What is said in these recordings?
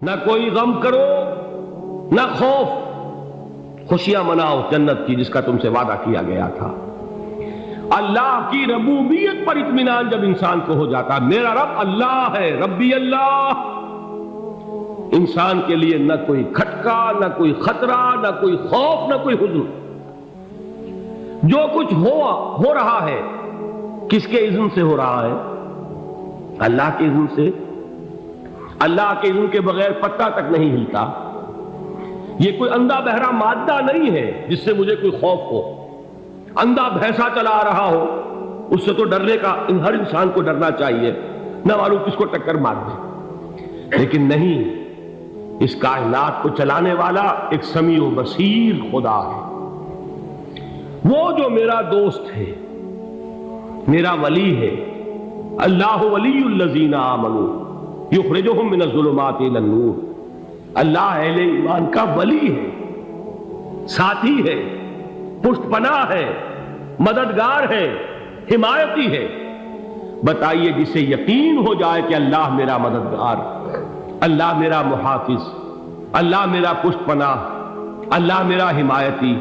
نہ کوئی غم کرو نہ خوف، خوشیاں مناؤ جنت کی جس کا تم سے وعدہ کیا گیا تھا۔ اللہ کی ربوبیت پر اطمینان جب انسان کو ہو جاتا، میرا رب اللہ ہے، ربی اللہ، انسان کے لیے نہ کوئی کھٹکا، نہ کوئی خطرہ، نہ کوئی خوف، نہ کوئی حزن۔ جو کچھ ہو رہا ہے کس کے اذن سے ہو رہا ہے؟ اللہ کے اذن سے۔ اللہ کے اذن کے بغیر پتہ تک نہیں ہلتا۔ یہ کوئی اندھا بہرا مادہ نہیں ہے جس سے مجھے کوئی خوف ہو۔ اندھا بھینسا چلا رہا ہو اس سے تو ڈرنے کا ہر انسان کو ڈرنا چاہیے، نہ معلوم کس کو ٹکر مار دے۔ لیکن نہیں، اس کائنات کو چلانے والا ایک سمیع و بصیر خدا ہے، وہ جو میرا دوست ہے، میرا ولی ہے۔ اللہ ولی الذین آمنوا یخرجہم من الظلمات الی النور۔ اللہ اہل ایمان کا ولی ہے، ساتھی ہے، پشت پناہ ہے، مددگار ہے، حمایتی ہے۔ بتائیے جسے یقین ہو جائے کہ اللہ میرا مددگار، اللہ میرا محافظ، اللہ میرا پشت پناہ، اللہ میرا حمایتی،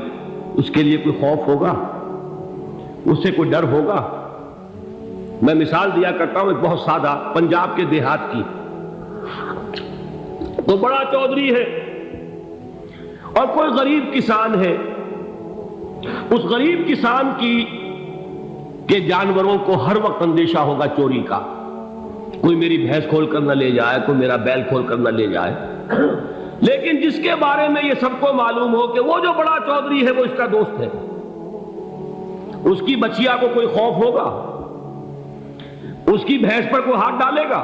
اس کے لیے کوئی خوف ہوگا؟ اس سے کوئی ڈر ہوگا؟ میں مثال دیا کرتا ہوں ایک بہت سادہ، پنجاب کے دیہات کی۔ تو بڑا چودھری ہے اور کوئی غریب کسان ہے۔ اس غریب کسان کے جانوروں کو ہر وقت اندیشہ ہوگا چوری کا، کوئی میری بھینس کھول کر نہ لے جائے، کوئی میرا بیل کھول کر نہ لے جائے۔ لیکن جس کے بارے میں یہ سب کو معلوم ہو کہ وہ جو بڑا چودھری ہے وہ اس کا دوست ہے، اس کی بچیا کو کوئی خوف ہوگا؟ اس کی بھینس پر کوئی ہاتھ ڈالے گا؟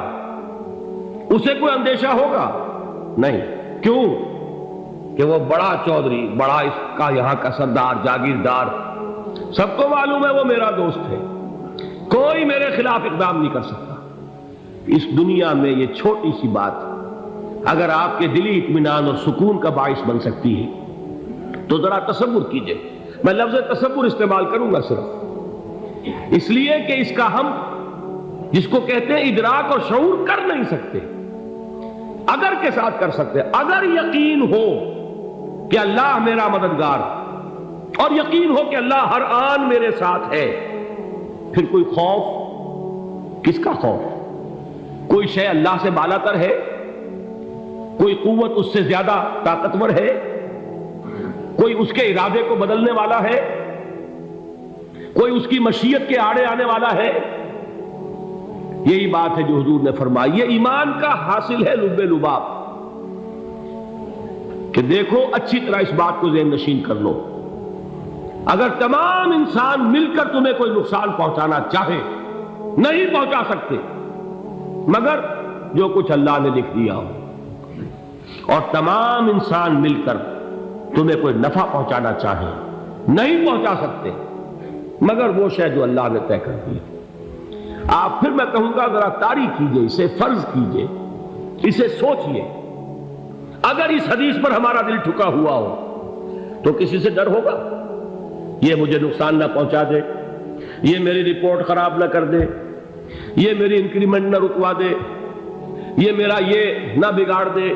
اسے کوئی اندیشہ ہوگا؟ نہیں۔ کیوں؟ کہ وہ بڑا چودھری، بڑا اس کا یہاں کا سردار، جاگیردار، سب کو معلوم ہے وہ میرا دوست ہے، کوئی میرے خلاف اقدام نہیں کر سکتا۔ اس دنیا میں یہ چھوٹی سی بات اگر آپ کے دلی اطمینان اور سکون کا باعث بن سکتی ہے تو ذرا تصور کیجئے۔ میں لفظ تصور استعمال کروں گا صرف اس لیے کہ اس کا ہم جس کو کہتے ہیں ادراک اور شعور کر نہیں سکتے، اگر کے ساتھ کر سکتے۔ اگر یقین ہو کہ اللہ میرا مددگار اور یقین ہو کہ اللہ ہر آن میرے ساتھ ہے، پھر کوئی خوف؟ کس کا خوف؟ کوئی شے اللہ سے بالا تر ہے؟ کوئی قوت اس سے زیادہ طاقتور ہے؟ کوئی اس کے ارادے کو بدلنے والا ہے؟ کوئی اس کی مشیت کے آڑے آنے والا ہے؟ یہی بات ہے جو حضور نے فرمائی، یہ ایمان کا حاصل ہے لب لباب، کہ دیکھو اچھی طرح اس بات کو ذہن نشین کر لو، اگر تمام انسان مل کر تمہیں کوئی نقصان پہنچانا چاہے نہیں پہنچا سکتے، مگر جو کچھ اللہ نے لکھ دیا ہو، اور تمام انسان مل کر تمہیں کوئی نفع پہنچانا چاہے نہیں پہنچا سکتے، مگر وہ شے جو اللہ نے طے کر دی۔ آپ پھر میں کہوں گا ذرا طاری کیجئے، اسے فرض کیجئے، اسے سوچئے۔ اگر اس حدیث پر ہمارا دل ٹھکا ہوا ہو تو کسی سے ڈر ہوگا؟ یہ مجھے نقصان نہ پہنچا دے، یہ میری رپورٹ خراب نہ کر دے، یہ میری انکریمنٹ نہ رکوا دے، یہ میرا یہ نہ بگاڑ دے،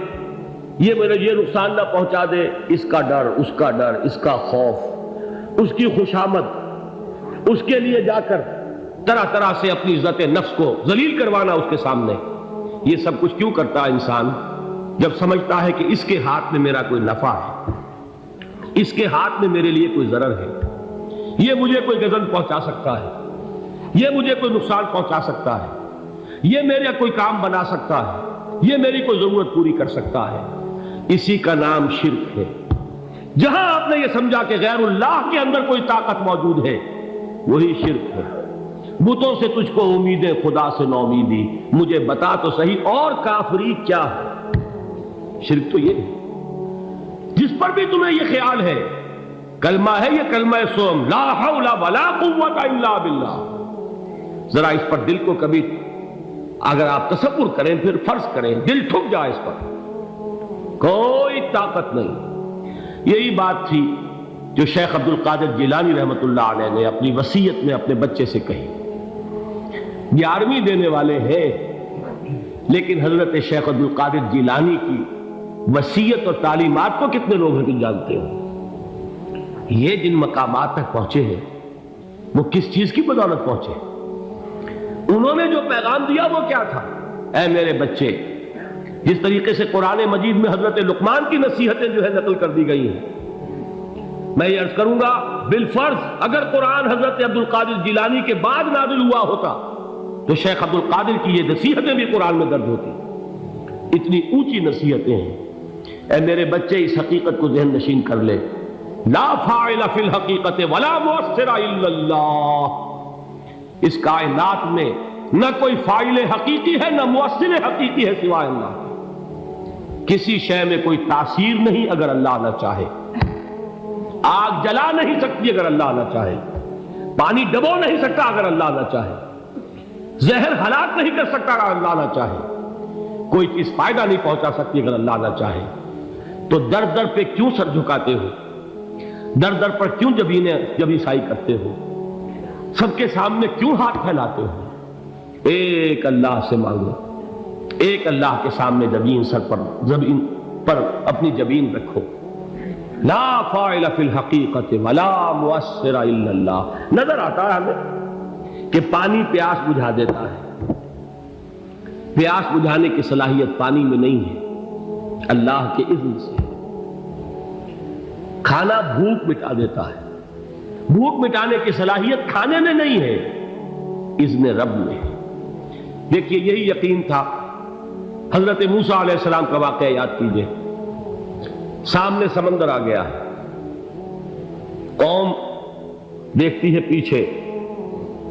یہ میرے یہ نقصان نہ پہنچا دے۔ اس کا ڈر، اس کا ڈر، اس کا خوف، اس کی خوشامد، اس کے لیے جا کر طرح طرح سے اپنی عزت نفس کو ذلیل کروانا اس کے سامنے، یہ سب کچھ کیوں کرتا ہے انسان؟ جب سمجھتا ہے کہ اس کے ہاتھ میں میرا کوئی نفع ہے، اس کے ہاتھ میں میرے لیے کوئی ضرر ہے، یہ مجھے کوئی غضب پہنچا سکتا ہے، یہ مجھے کوئی نقصان پہنچا سکتا ہے، یہ میرا کوئی کام بنا سکتا ہے، یہ میری کوئی ضرورت پوری کر سکتا ہے، اسی کا نام شرک ہے۔ جہاں آپ نے یہ سمجھا کہ غیر اللہ کے اندر کوئی طاقت موجود ہے، وہی شرک ہے۔ بتوں سے تجھ کو امیدیں، خدا سے نو امیدی، مجھے بتا تو صحیح اور کافری کیا ہے؟ شرک تو یہ ہے۔ جس پر بھی تمہیں یہ خیال ہے، کلمہ ہے یہ کلمہ سوم، لا حول ولا قوت الا باللہ، ذرا اس پر دل کو کبھی اگر آپ تصور کریں، پھر فرض کریں، دل ٹھک جائے اس پر، کوئی طاقت نہیں۔ یہی بات تھی جو شیخ عبد القادر جیلانی رحمۃ اللہ علیہ نے اپنی وصیت میں اپنے بچے سے کہی۔ 11ویں دینے والے ہیں، لیکن حضرت شیخ عبد القادر جیلانی کی وصیت اور تعلیمات کو کتنے لوگ ہیں تم جانتے ہو؟ یہ جن مقامات تک پہنچے ہیں وہ کس چیز کی بدولت پہنچے؟ انہوں نے جو پیغام دیا وہ کیا تھا؟ اے میرے بچے، جس طریقے سے قرآن مجید میں حضرت لقمان کی نصیحتیں جو ہے نقل کر دی گئی ہیں، میں یہ عرض کروں گا بالفرض اگر قرآن حضرت عبد القادر جیلانی کے بعد نازل ہوا ہوتا تو شیخ عبد القادر کی یہ نصیحتیں بھی قرآن میں درج ہوتی۔ اتنی اونچی نصیحتیں ہیں۔ اے میرے بچے، اس حقیقت کو ذہن نشین کر لے، لا فاعل فی الحقیقت ولا مؤثر الا اللہ۔ اس کائنات میں نہ کوئی فاعل حقیقی ہے نہ مؤثر حقیقی ہے سوائے اللہ۔ کسی شے میں کوئی تاثیر نہیں اگر اللہ نہ چاہے۔ آگ جلا نہیں سکتی اگر اللہ نہ چاہے، پانی ڈبو نہیں سکتا اگر اللہ نہ چاہے، زہر ہلاک نہیں کر سکتا اگر اللہ نہ چاہے، کوئی چیز فائدہ نہیں پہنچا سکتی اگر اللہ نہ چاہے۔ تو در در پہ کیوں سر جھکاتے ہو؟ در در پر کیوں جبیں سائی کرتے ہو؟ سب کے سامنے کیوں ہاتھ پھیلاتے ہو؟ ایک اللہ سے مانگو، ایک اللہ کے سامنے زمین پر اپنی جبین رکھو۔ لا فاعل فی الحقیقت ولا مؤثر الا اللہ۔ نظر آتا ہے ہمیں کہ پانی پیاس بجھا دیتا ہے، پیاس بجھانے کی صلاحیت پانی میں نہیں ہے، اللہ کے اذن سے۔ کھانا بھوک مٹا دیتا ہے، بھوک مٹانے کی صلاحیت کھانے میں نہیں ہے، اذن رب میں ہے۔ دیکھیے یہی یقین تھا حضرت موسیٰ علیہ السلام کا واقعہ یاد کیجئے۔ سامنے سمندر آ گیا ہے، قوم دیکھتی ہے پیچھے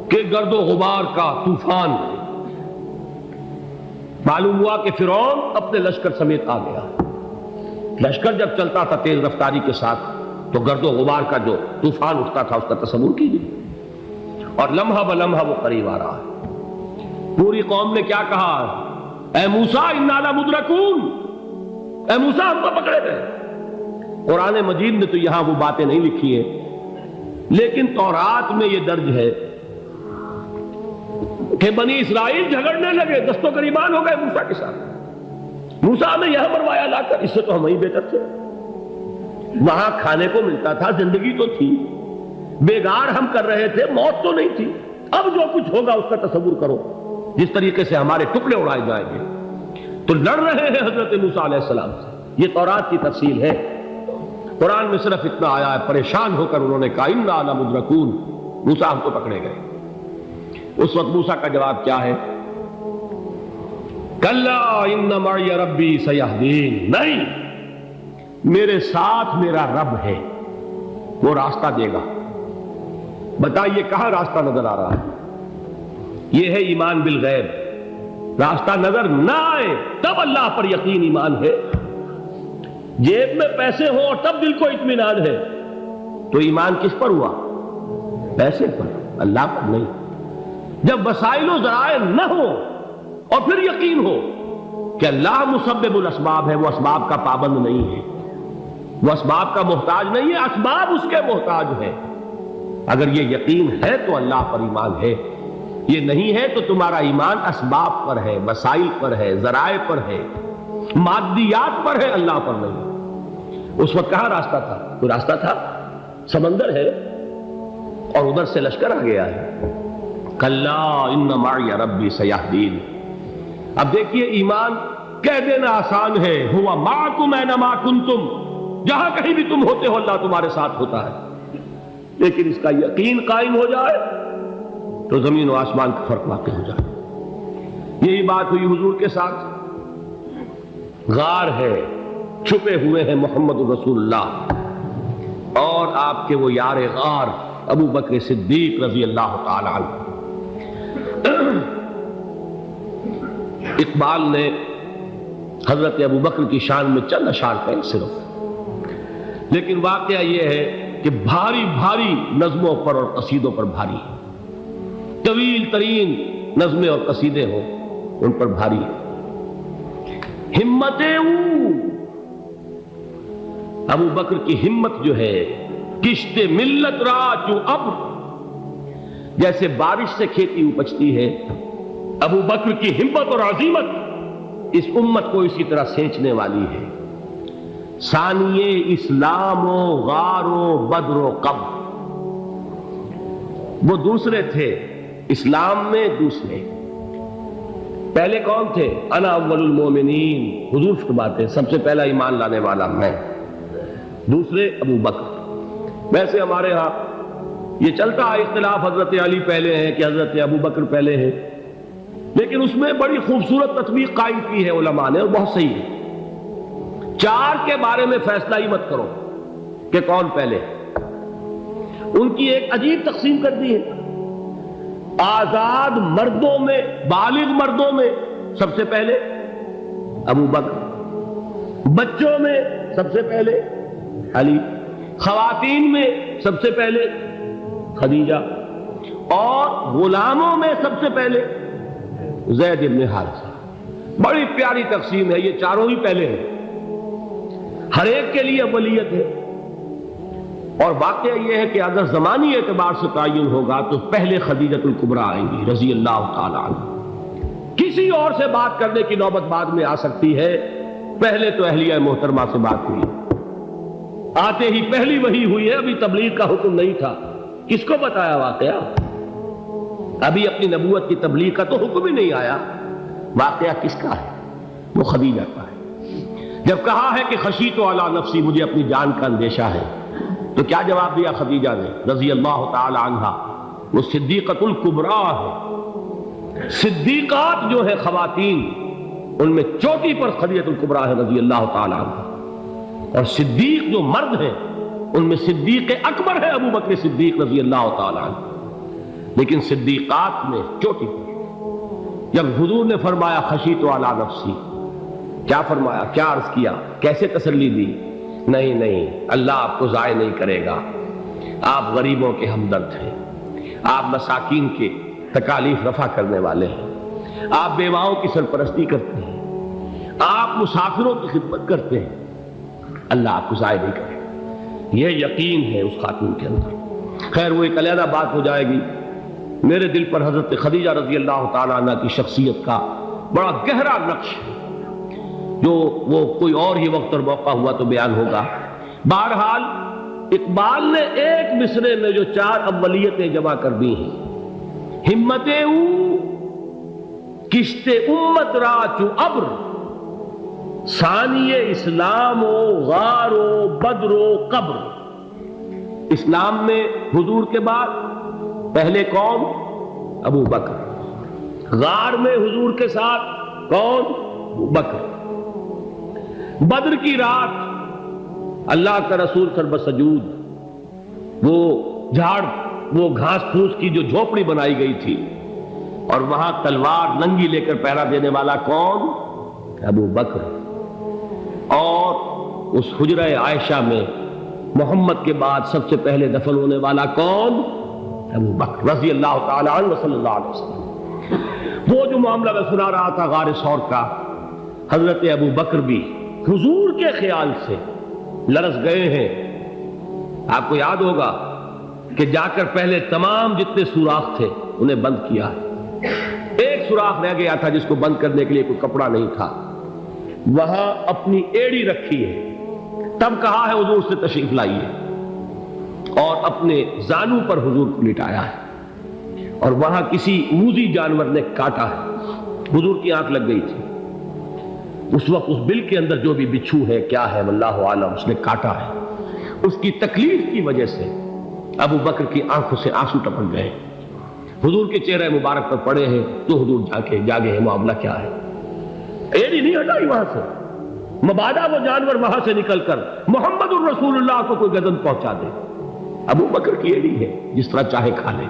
کہ گرد و غبار کا طوفان ہے۔ معلوم ہوا کہ فرعون اپنے لشکر سمیت آ گیا۔ لشکر جب چلتا تھا تیز رفتاری کے ساتھ تو گرد و غبار کا جو طوفان اٹھتا تھا اس کا تصور کیجیے، اور لمحہ بلمحہ وہ قریب آ رہا ہے۔ پوری قوم نے کیا کہا؟ اے موسیٰ انا لمدرکون، اے موسیٰ ہم کو پکڑے گئے۔ قرآن مجید نے تو یہاں وہ باتیں نہیں لکھی ہیں، لیکن تورات میں یہ درج ہے کہ بنی اسرائیل جھگڑنے لگے، دست و گریبان ہو گئے موسیٰ کے ساتھ۔ موسیٰ نے یہاں مروایا لا کر، اس سے تو ہم ہی بہتر تھے، وہاں کھانے کو ملتا تھا، زندگی تو تھی، بیگار ہم کر رہے تھے، موت تو نہیں تھی۔ اب جو کچھ ہوگا اس کا تصور کرو، جس طریقے سے ہمارے ٹکڑے اڑائے جائیں گے۔ تو لڑ رہے ہیں حضرت موسیٰ علیہ السلام سے۔ یہ تورات کی تفصیل ہے، قرآن میں صرف اتنا آیا ہے، پریشان ہو کر انہوں نے کہا انا لمدرکون، موسیٰ ہم کو پکڑے گئے۔ اس وقت موسیٰ کا جواب کیا ہے؟ کلا ان معی ربی سیہدین، نہیں، میرے ساتھ میرا رب ہے، وہ راستہ دے گا۔ بتائیے کہاں راستہ نظر آ رہا ہے؟ یہ ہے ایمان بالغیب۔ راستہ نظر نہ آئے تب اللہ پر یقین ایمان ہے۔ جیب میں پیسے ہوں اور تب دل کو اطمینان ہے تو ایمان کس پر ہوا؟ پیسے پر، اللہ پر نہیں۔ جب وسائل و ذرائع نہ ہو اور پھر یقین ہو کہ اللہ مسبب الاسباب ہے، وہ اسباب کا پابند نہیں ہے، وہ اسباب کا محتاج نہیں ہے، اسباب اس کے محتاج ہے۔ اگر یہ یقین ہے تو اللہ پر ایمان ہے، یہ نہیں ہے تو تمہارا ایمان اسباب پر ہے، وسائل پر ہے، ذرائع پر ہے، مادیات پر ہے، اللہ پر نہیں۔ اس وقت کہاں راستہ تھا؟ کوئی راستہ تھا؟ سمندر ہے اور ادھر سے لشکر آ گیا ہے۔ کلا ان معی ربی سیہدین۔ اب دیکھیے ایمان کہہ دینا آسان ہے، ہوا معکم اینما کنتم، جہاں کہیں بھی تم ہوتے ہو اللہ تمہارے ساتھ ہوتا ہے، لیکن اس کا یقین قائم ہو جائے تو زمین و آسمان کا فرق واقع ہو جائے۔ یہی بات ہوئی حضور کے ساتھ۔ غار ہے، چھپے ہوئے ہیں محمد رسول اللہ اور آپ کے وہ یار غار ابو بکر صدیق رضی اللہ تعالی عنہ۔ اقبال نے حضرت ابو بکر کی شان میں چند اشعار کہے صرف، لیکن واقعہ یہ ہے کہ بھاری بھاری نظموں پر اور قصیدوں پر بھاری ہے، طویل ترین نظمیں اور قصیدے ہوں ان پر بھاری ہے۔ ہمتیں ابو بکر کی ہمت جو ہے، کشت ملت را چوں ابر، جیسے بارش سے کھیتی اپجتی ہے، ابو بکر کی ہمت اور عزیمت اس امت کو اسی طرح سینچنے والی ہے۔ ثانیے اسلام و غار و بدر و قبر، وہ دوسرے تھے اسلام میں، دوسرے پہلے کون تھے؟ انا اول المومنین، حضور فرماتے سب سے پہلا ایمان لانے والا میں، دوسرے ابو بکر۔ ویسے ہمارے ہاں یہ چلتا ہے اختلاف، حضرت علی پہلے ہیں کہ حضرت ابو بکر پہلے ہیں، لیکن اس میں بڑی خوبصورت تطبیق قائم کی ہے علماء نے، اور بہت صحیح ہے۔ چار کے بارے میں فیصلہ ہی مت کرو کہ کون پہلے، ان کی ایک عجیب تقسیم کر دی ہے۔ آزاد مردوں میں، بالغ مردوں میں سب سے پہلے ابو بکر، بچوں میں سب سے پہلے علی، خواتین میں سب سے پہلے خدیجہ، اور غلاموں میں سب سے پہلے زید بن حارثہ۔ بڑی پیاری تقسیم ہے، یہ چاروں ہی پہلے ہیں، ہر ایک کے لیے اولیت ہے۔ اور واقعہ یہ ہے کہ اگر زمانی اعتبار سے تعین ہوگا تو پہلے خدیجۃ الکبریٰ آئیں گی رضی اللہ تعالی عنہ، کسی اور سے بات کرنے کی نوبت بعد میں آ سکتی ہے، پہلے تو اہلیہ محترمہ سے بات ہوئی، آتے ہی پہلی وحی ہوئی ہے، ابھی تبلیغ کا حکم نہیں تھا۔ کس کو بتایا واقعہ؟ ابھی اپنی نبوت کی تبلیغ کا تو حکم ہی نہیں آیا، واقعہ کس کا ہے؟ وہ خدیجہ کا ہے۔ جب کہا ہے کہ خشیت علی نفسی، مجھے اپنی جان کا اندیشہ ہے، تو کیا جواب دیا خدیجہ نے رضی اللہ تعالی عنہا؟ وہ صدیقۃ الکبریٰ ہے، صدیقات جو ہے خواتین ان میں چوٹی پر خدیجۃ الکبریٰ ہے رضی اللہ تعالی عنہا، اور صدیق جو مرد ہیں ان میں صدیق اکبر ہے ابو بکر صدیق رضی اللہ تعالی عنہ، لیکن صدیقات میں چوٹی پر۔ جب حضور نے فرمایا خشیت علی نفسی، کیا فرمایا، کیا عرض کیا، کیسے تسلی دی؟ نہیں نہیں، اللہ آپ کو ضائع نہیں کرے گا، آپ غریبوں کے ہمدرد ہیں، آپ مساکین کے تکالیف رفع کرنے والے ہیں، آپ بیواؤں کی سرپرستی کرتے ہیں، آپ مسافروں کی خدمت کرتے ہیں، اللہ آپ کو ضائع نہیں کرے گا۔ یہ یقین ہے اس خاتون کے اندر۔ خیر وہ ایک علیحدہ بات ہو جائے گی۔ میرے دل پر حضرت خدیجہ رضی اللہ تعالیٰ عنہ کی شخصیت کا بڑا گہرا نقش ہے، جو وہ کوئی اور ہی وقت اور موقع ہوا تو بیان ہوگا۔ بہرحال اقبال نے ایک مصرے میں جو چار اولیتیں جمع کر دی ہیں، ہمتیں او کشت امت را چو ابر، ثانی اسلام و غار و بدر و قبر۔ اسلام میں حضور کے بعد پہلے کون؟ ابو بکر۔ غار میں حضور کے ساتھ کون؟ ابو بکر۔ بدر کی رات اللہ کا رسول سربسجود وہ جھاڑ، وہ گھاس پھوس کی جو جھوپڑی بنائی گئی تھی، اور وہاں تلوار ننگی لے کر پہرا دینے والا کون؟ ابو بکر۔ اور اس حجرہ عائشہ میں محمد کے بعد سب سے پہلے دفن ہونے والا کون؟ ابو بکر رضی اللہ تعالی عنہ وصلی اللہ علیہ وسلم۔ وہ جو معاملہ میں سنا رہا تھا غار ثور کا، حضرت ابو بکر بھی حضور کے خیال سے لرز گئے ہیں۔ آپ کو یاد ہوگا کہ جا کر پہلے تمام جتنے سوراخ تھے انہیں بند کیا ہے، ایک سوراخ رہ گیا تھا جس کو بند کرنے کے لیے کوئی کپڑا نہیں تھا، وہاں اپنی ایڑی رکھی ہے، تب کہا ہے حضور سے تشریف لائیے، اور اپنے زانو پر حضور کو لٹایا ہے، اور وہاں کسی موذی جانور نے کاٹا ہے، حضور کی آنکھ لگ گئی تھی، اس وقت اس بل کے اندر جو بھی بچھو ہے کیا ہے واللہ عالم، اس نے کاٹا ہے، اس کی تکلیف کی وجہ سے ابو بکر کی آنکھوں سے آنسو ٹپک گئے، حضور کے چہرے مبارک پر پڑے ہیں، تو حضور جاگے ہیں، معاملہ کیا ہے؟ ایڑی نہیں ہٹائی وہاں سے، مبادا وہ جانور وہاں سے نکل کر محمد الرسول اللہ کو کوئی گزن پہنچا دے، ابو بکر کی ایڑی ہے، جس طرح چاہے کھا لے،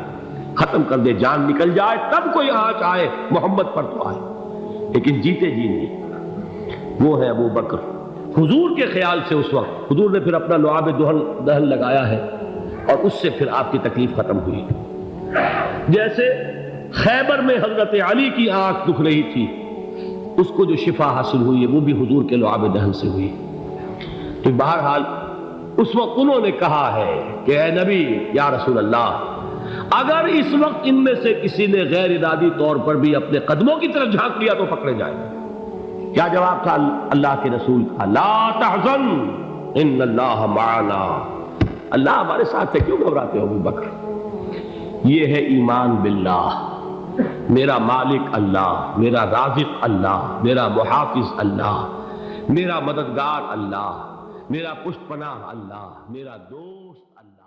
ختم کر دے، جان نکل جائے تب کوئی آنچ آئے، محمد پر تو آئے، لیکن جیتے جی نہیں۔ وہ ہے ابو بکر۔ حضور کے خیال سے اس وقت حضور نے پھر اپنا لعاب دہن لگایا ہے، اور اس سے پھر آپ کی تکلیف ختم ہوئی۔ جیسے خیبر میں حضرت علی کی آنکھ دکھ رہی تھی، اس کو جو شفا حاصل ہوئی ہے وہ بھی حضور کے لعاب دہن سے ہوئی۔ تو بہرحال اس وقت انہوں نے کہا ہے کہ اے نبی یا رسول اللہ، اگر اس وقت ان میں سے کسی نے غیر ارادی طور پر بھی اپنے قدموں کی طرف جھانک لیا تو پکڑے جائیں گے، کیا جواب تھا اللہ کے رسول کا؟ لا تحزن ان اللہ معنا، اللہ ہمارے ساتھ ہے، کیوں گھبراتے ہو ابو بکر؟ یہ ہے ایمان باللہ، میرا مالک اللہ، میرا رازق اللہ، میرا محافظ اللہ، میرا مددگار اللہ، میرا پشت پناہ اللہ، میرا دوست اللہ۔